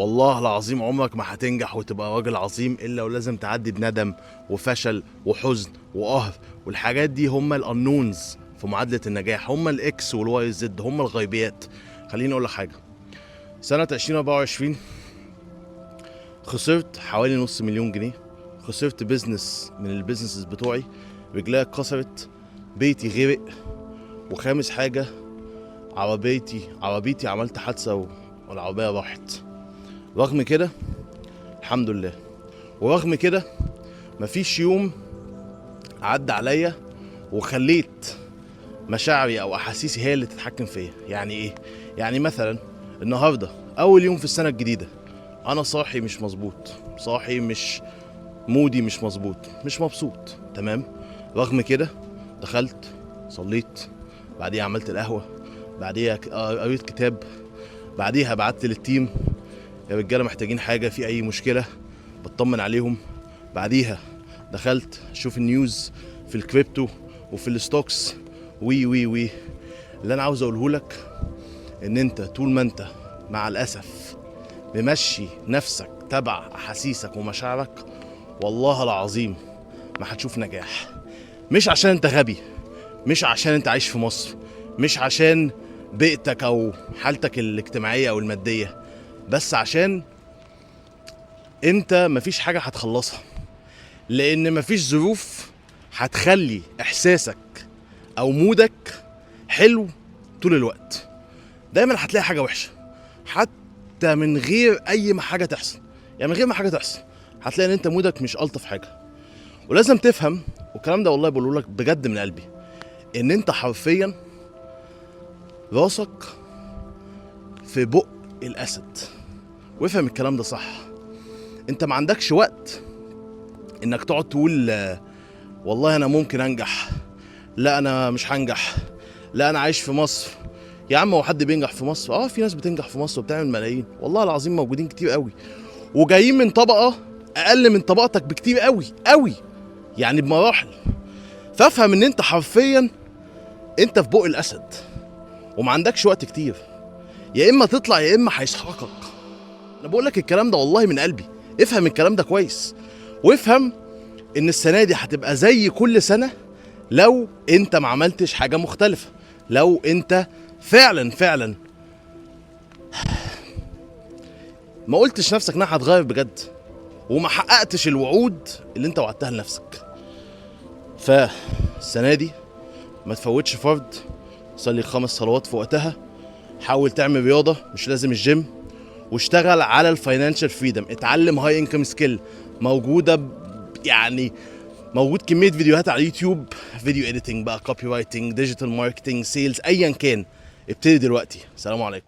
والله العظيم عمرك ما هتنجح وتبقى راجل عظيم الا ولازم تعدي بندم وفشل وحزن وقهر، والحاجات دي هم الانونز في معادله النجاح، هم الاكس والواي زد، هم الغيبيات. خليني اقول لك حاجه، سنه 2024 خسرت حوالي نص مليون جنيه، خسرت بيزنس من البيزنسز بتوعي، رجليا اتكسرت، بيتي غرق، وخامس حاجه عربيتي عملت حادثه والعربيه راحت. رغم كده الحمد لله، ورغم كده مفيش يوم عدى عليا وخليت مشاعري او احاسيسي هي اللي تتحكم فيا. يعني ايه؟ يعني مثلا النهارده اول يوم في السنه الجديده، انا صاحي مش مظبوط، صاحي مش مودي، مش مظبوط، مش مبسوط، تمام. رغم كده دخلت صليت، بعديها عملت القهوه، بعديها قريت كتاب، بعديها بعت للتيم يا رجاله محتاجين حاجه، في اي مشكله، بطمن عليهم. بعديها دخلت اشوف النيوز في الكريبتو وفي الستوكس وي. اللي انا عاوز اقوله لك ان انت طول ما انت مع الاسف ممشي نفسك تبع احاسيسك ومشاعرك، والله العظيم ما هتشوف نجاح. مش عشان انت غبي، مش عشان انت عايش في مصر، مش عشان بيئتك او حالتك الاجتماعيه او الماديه، بس عشان انت مفيش حاجه هتخلصها، لان مفيش ظروف هتخلي احساسك او مودك حلو طول الوقت. دايما هتلاقي حاجه وحشه، حتى من غير اي ما حاجه تحصل، يعني من غير ما حاجه تحصل هتلاقي ان انت مودك مش الطف حاجه. ولازم تفهم، والكلام ده والله بقوله لك بجد من قلبي، ان انت حرفيا راسك في بق الاسد. وافهم الكلام ده صح، انت ما عندكش وقت انك تقعد تقول والله انا ممكن انجح، لا انا مش هنجح، لا انا عايش في مصر. يا عم هو حد بينجح في مصر؟ في ناس بتنجح في مصر وبتعمل ملايين، والله العظيم موجودين كتير قوي، وجايين من طبقه اقل من طبقتك بكتير قوي، يعني بمراحل. فافهم ان انت حرفيا انت في بق الاسد وما عندكش وقت كتير، يا اما تطلع يا اما هيسحقك. انا بقول لك الكلام ده والله من قلبي، افهم الكلام ده كويس، وافهم ان السنه دي هتبقى زي كل سنه لو انت ما عملتش حاجه مختلفه، لو انت فعلا ما قلتش نفسك انها هتغير بجد، وما حققتش الوعود اللي انت وعدتها لنفسك. فالسنه دي ما تفوتش فرض، صلي 5 صلوات في وقتها، حاول تعمل رياضه مش لازم الجيم، واشتغل على الفاينانشال فريدم، اتعلم هاي انكم سكيل موجوده، يعني موجود كميه فيديوهات على اليوتيوب، فيديو اديتنج بقى، كوبي رايتنج، ديجيتال ماركتنج، سيلز، ايا كان. ابتدي دلوقتي. سلام عليكم.